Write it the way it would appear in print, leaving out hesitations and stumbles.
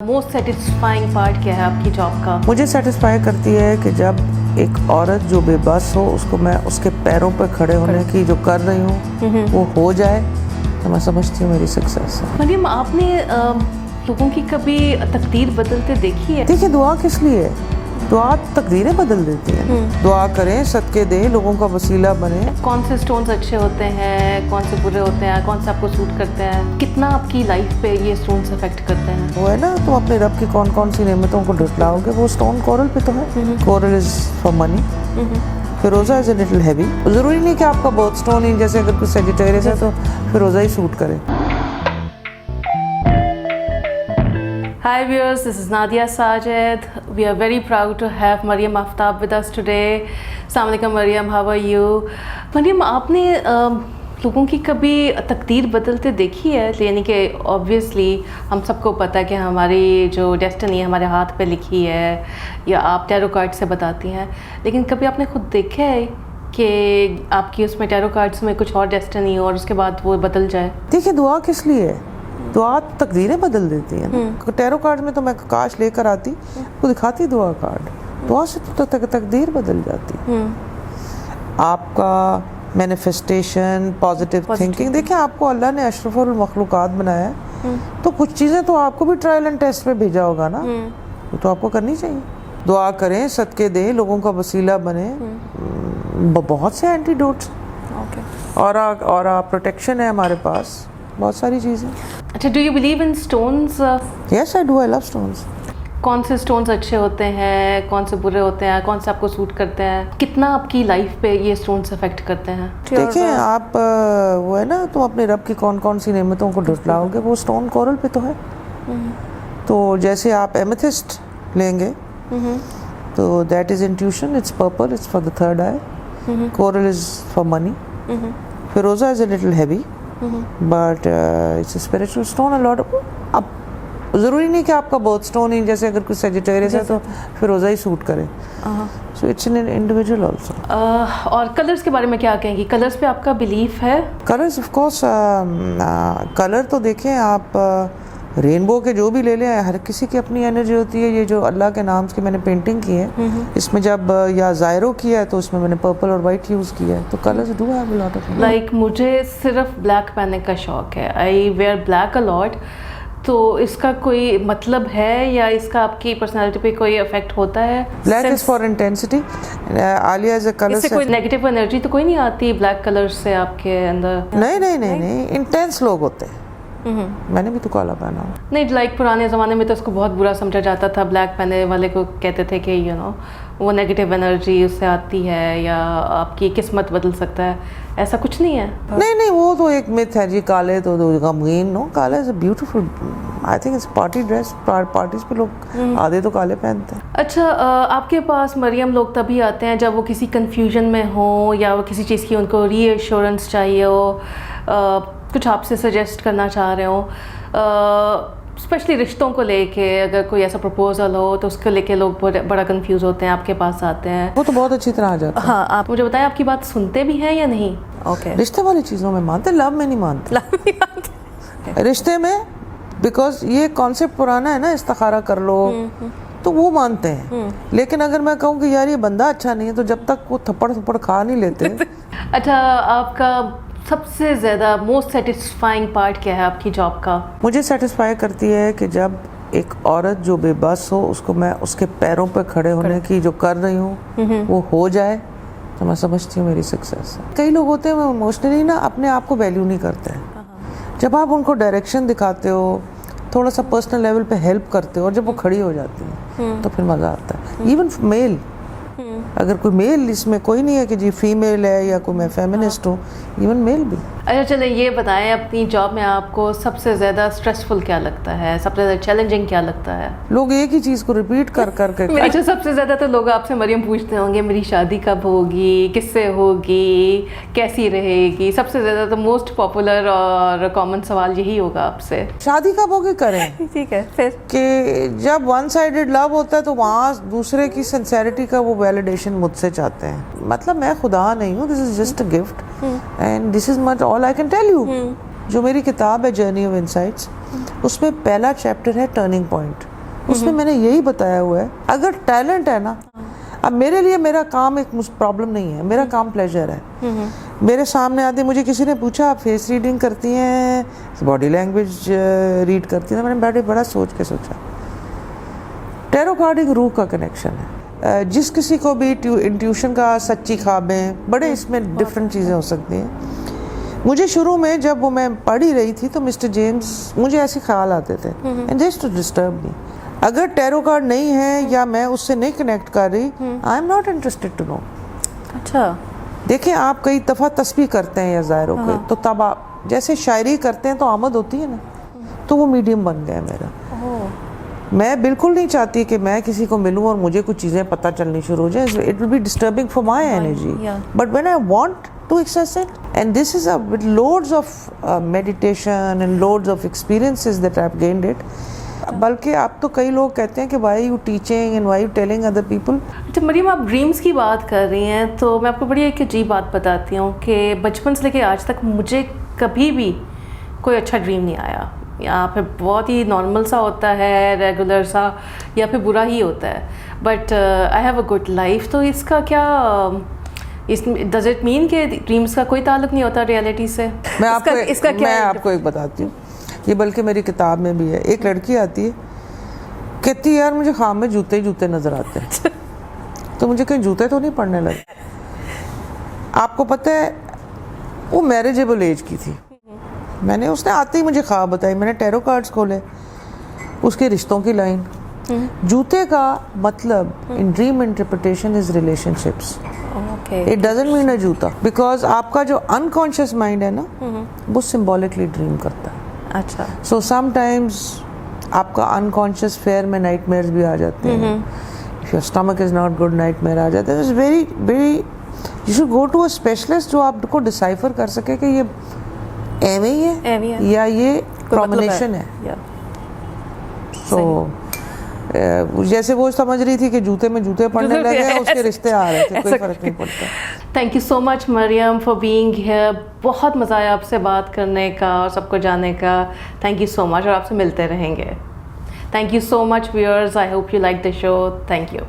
Most satisfying part کیا ہے آپ کی جاب کا؟ مجھے سیٹسفائی کرتی ہے کہ جب ایک عورت جو بے بس ہو اس کو میں اس کے پیروں پہ کھڑے ہونے کی جو کر رہی ہوں وہ ہو جائے تو میں سمجھتی ہوں میری سکسیس ہے۔ مریم، آپ نے لوگوں کی کبھی تقدیر بدلتے دیکھی ہے؟ دیکھیے، دعا کس لیے ہے؟ دعا تقدیریں بدل دیتی ہیں۔ دعا کریں، صدقے دیں، لوگوں کا وسیلہ بنیں۔ کون سے سٹونز اچھے ہوتے ہیں، کون سے برے ہوتے ہیں، کون سے آپ کو سوٹ کرتے ہیں؟ کتنا آپ کی لائف پہ یہ سٹونز افیکٹ کرتے ہیں؟ وہ ہے نا، تم اپنے رب کی کون کون سی نعمتوں کو ڈھٹلاؤ گے، وہ سٹون کورل پہ تو ہے۔ کورل از فار منی، فیروزہ از اے لٹل ہیوی۔ ضروری نہیں کہ آپ کا بہت سٹون ہی، جیسے اگر کوئی سیجیٹیریس ہے تو فیروزہ ہی سوٹ کرے۔ Hi viewers, this is Nadia Sajid. We are very proud to have Maryam Aftab with us today. Assalamu alaikum Maryam, how are you? Maryam, آپ نے لوگوں کی کبھی تقدیر بدلتے دیکھی ہے؟ یعنی کہ obviously ہم سب کو پتہ ہے کہ ہماری جو ڈیسٹنی ہمارے ہاتھ پہ لکھی ہے یا آپ ٹیرو کارڈ سے بتاتی ہیں، لیکن کبھی آپ نے خود دیکھا ہے کہ آپ کی اس میں ٹیرو کارڈس میں کچھ اور ڈیسٹنی ہو اور اس کے بعد وہ بدل جائے؟ دیکھیے، دعا کس لیے ہے؟ دعا تقدیریں بدل دیتی ہیں۔ ٹیرو کارڈ میں تو میں کاش لے کر آتی کو دکھاتی دعا کارڈ، دعا سے تو تقدیر بدل جاتی۔ آپ کا مینیفیسٹیشن، پازیٹیو تھنکنگ، دیکھیں آپ کو اللہ نے اشرف المخلوقات بنایا ہے تو کچھ چیزیں تو آپ کو بھی ٹرائل اینڈ ٹیسٹ میں بھیجا ہوگا نا، وہ تو آپ کو کرنی چاہیے۔ دعا کریں، صدقے دیں، لوگوں کا وسیلہ بنیں۔ بہت سے اینٹی ڈوٹس اور پروٹیکشن ہے ہمارے پاس، بہت ساری چیزیں۔ اچھا، do you believe in stones? Yes I do, I love stones. کون سے سٹونز اچھے ہوتے ہیں، کون سے برے ہوتے ہیں، کون سے آپ کو سوٹ کرتے ہیں؟ کتنا آپ کی لائف پہ یہ سٹونز افیکٹ کرتے ہیں؟ دیکھیں آپ، وہ ہے نا، تم اپنے رب کی کون کون سی نعمتوں کو ڈھٹلاؤ گے، وہ سٹون کورل پہ تو ہے۔ تو جیسے آپ ایمیتھسٹ لیں گے تو that is intuition, it's purple, it's for the third eye. Coral is for money, فیروزہ is a little heavy but it's a spiritual stone. اب ضروری نہیں کہ آپ کا بہت سٹون ہی، جیسے اگر کوئی سیجیٹیریس ہے تو فیروزہ ہی سوٹ کرے۔ So it's an individual also. اور کلرز کے بارے میں کیا کہیں گی؟ کلرز پہ آپ کا بلیف ہے؟ کلرز آف کورس، کلر تو دیکھیں آپ، رینبو کے جو بھی لے لیں، ہر کسی کی اپنی انرجی ہوتی ہے۔ یہ جو اللہ کے نام کی میں نے پینٹنگ کی ہے، اس میں جب یا زائرو کیا ہے تو اس میں نے پرپل اور وائٹ یوز کیا ہے، تو colours do have a lot of. Like مجھے صرف بلیک پہننے کا شوق ہے، آئی ویئر بلیک اے لاٹ۔ تو اس کا کوئی مطلب ہے یا اس کا آپ کی پرسنالٹی پہ کوئی افیکٹ ہوتا ہے؟ Black is for intensity. Aliya is a colour, اس سے کوئی نیگیٹو انرجی تو کوئی نہیں آتی بلیک کلر سے آپ کے اندر؟ نہیں، انٹینس لوگ ہوتے ہیں۔ میں نے بھی تو کالا پہنا ہوں۔ نہیں، لائک پرانے زمانے میں تو اس کو بہت برا سمجھا جاتا تھا، بلیک پہننے والے کو کہتے تھے کہ وہ نیگیٹو انرجی اس سے آتی ہے یا آپ کی قسمت بدل سکتا ہے، ایسا کچھ نہیں ہے؟ نہیں، وہ تو ایک مت ہے جی، کالے تو غمگین، نو، کالا is a beautiful, I think it's party dress, parties پہ لوگ آدھے تو کالے پہنتے ہیں۔ اچھا، آپ کے پاس مریم لوگ تبھی آتے ہیں جب وہ کسی کنفیوژن میں ہوں یا وہ کسی چیز کی ان کو ری ایشورنس چاہیے ہو، کچھ آپ سے سجیسٹ کرنا چاہ رہے ہوں، اسپیشلی رشتوں کو لے کے، اگر کوئی ایسا پروپوزل ہو تو اس کو لے کے لوگ بڑا کنفیوز ہوتے ہیں، آپ کے پاس آتے ہیں۔ وہ تو بہت اچھی طرح آ جاتا ہے۔ ہاں، آپ مجھے بتائیں، آپ کی بات سنتے بھی ہیں یا نہیں؟ اوکے، رشتے والی چیزوں میں مانتے، لو میں نہیں مانتے۔ رشتے میں بیکاز یہ کانسیپٹ پرانا ہے نا، استخارہ کر لو، تو وہ مانتے ہیں۔ لیکن اگر میں کہوں کہ یار یہ بندہ اچھا نہیں ہے، تو جب تک وہ تھپڑ کھا نہیں لیتے۔ اچھا، آپ کا سب سے زیادہ موسٹ سیٹسفائنگ پارٹ کیا ہے آپ کی جاب کا؟ مجھے سیٹسفائی کرتی ہے کہ جب ایک عورت جو بے بس ہو اس کو میں اس کے پیروں پہ کھڑے ہونے کی جو کر رہی ہوں وہ ہو جائے تو میں سمجھتی ہوں میری سکسیس ہے۔ کئی لوگ ہوتے ہیں وہ ایموشنلی نا اپنے آپ کو ویلیو نہیں کرتے ہیں، جب آپ ان کو ڈائریکشن دکھاتے ہو، تھوڑا سا پرسنل لیول پہ ہیلپ کرتے ہو، اور جب وہ کھڑی ہو جاتی ہیں تو پھر مزہ آتا ہے۔ ایون میل، اگر کوئی میل، اس میں کوئی نہیں ہے کہ جی فیمیل ہے یا کوئی میں فیمنسٹ ہوں، ایون میل بھی۔ اچھا چلیں، یہ بتائیں اپنی جاب میں آپ کو سب سے زیادہ اسٹریسفل کیا لگتا ہے، سب سے زیادہ چیلنجنگ کیا لگتا ہے؟ لوگ ایک ہی چیز کو ریپیٹ کر کے اچھا، سب سے زیادہ تو لوگ آپ سے مریم پوچھتے ہوں گے میری شادی کب ہوگی، کس سے ہوگی، کیسی رہے گی؟ سب سے زیادہ تو موسٹ پاپولر اور کامن سوال یہی ہوگا آپ سے، شادی کب ہوگی کریں۔ ٹھیک ہے، پھر کہ جب ون سائیڈڈ لو ہوتا ہے تو وہاں دوسرے کی سنسیریٹی کا وہ ویلیڈیشن مجھ سے چاہتے ہیں۔ مطلب میں خدا نہیں ہوں، this is just a gift and this is much all I can tell you. جو میری کتاب ہے جرنی آف انسائٹس، اس میں پہلا چیپٹر ہے ٹرننگ پوائنٹ. اس میں میں نے یہی بتایا ہوا ہے اگر ٹیلنٹ ہے نا, اب میرے لیے میرا کام ایک پرابلم نہیں ہے, میرا کام پلیجر ہے. میرے سامنے آتے, مجھے کسی نے پوچھا آپ فیس ریڈنگ کرتی ہیں, باڈی لینگویج ریڈ کرتی ہیں, میں نے بیٹھے بڑا سوچ کے سوچا. ٹیرو کارڈ ایک روح کا کنیکشن ہے. جس کسی کو بھی انٹیوشن کا سچی خوابیں, بڑے اس میں ڈفرینٹ چیزیں ہو سکتی ہیں. مجھے شروع میں جب وہ میں پڑھ ہی رہی تھی تو مسٹر جیمز مجھے ایسے خیال آتے تھے, اینڈ دس ٹو ڈسٹرب می. اگر ٹیرو کارڈ نہیں ہے یا میں اس سے نہیں کنیکٹ کر رہی, I am not interested to know. اچھا دیکھیں آپ کئی دفعہ تسبیح کرتے ہیں یا ظاہر ہو کے, تو تب آپ جیسے شاعری کرتے ہیں تو آمد ہوتی ہے نا, تو وہ میڈیم بن گیا میرا. میں بالکل نہیں چاہتی کہ میں کسی کو ملوں اور مجھے کچھ چیزیں پتہ چلنی شروع ہو جائیں. It will be disturbing for my energy, but when I want to access it, and this is with loads of meditation and loads of experiences that I've gained it. بلکہ آپ تو کئی لوگ کہتے ہیں کہ why you teaching and why you telling other people. اچھا مریم, آپ ڈریمز کی بات کر رہی ہیں تو میں آپ کو بڑی ایک عجیب بات بتاتی ہوں کہ بچپن سے لے کے آج تک مجھے کبھی بھی کوئی اچھا ڈریم نہیں آیا, یا پھر بہت ہی نارمل سا ہوتا ہے, ریگولر سا, یا پھر برا ہی ہوتا ہے. But I have a good life. تو اس کا کیا, ڈز اٹ مین کہ ڈریمز کا کوئی تعلق نہیں ہوتا ریالٹی سے؟ میں آپ کو ایک بتاتی ہوں, یہ بلکہ میری کتاب میں بھی ہے. ایک لڑکی آتی ہے, کہتی ہے یار مجھے خواب میں جوتے ہی جوتے نظر آتے ہیں. تو مجھے کہیں جوتے تو نہیں پڑنے لگے. آپ کو پتہ ہے وہ میریجیبل ایج کی تھی. اس نے آتے ہی مجھے خواب بتائی, میں نے ٹیرو کارڈز کھولے, اس کے رشتوں کی لائن. جوتے کا مطلب in dream interpretation is relationships. It doesn't mean a جوتا, بیکاز آپ کا جو انکانشیس مائنڈ ہے نا وہ سمبولکلی ڈریم کرتا ہے. اچھا, سو سم ٹائمز آپ کا انکانشیس فیئر میں نائٹ میئرز بھی آ جاتے ہیں. If your stomach is not good, nightmare آ جاتے ہیں. It's very very you should go to a specialist جو آپ کو ڈسائفر کر سکے کہ یہ ایویں ہی ہے یا یہ پرومنیشن ہے. سو جیسے وہ سمجھ رہی تھی کہ جوتے میں جوتے پڑنے لگے, اس کے رشتے آ رہے تھے, کوئی فرق نہیں پڑتا. Thank you so much Maryam for being here. بہت مزہ آیا آپ سے بات کرنے کا اور سب کو جاننے کا. تھینک یو سو مچ, اور آپ سے ملتے رہیں گے. Thank you so much viewers. I hope you like the show. Thank you.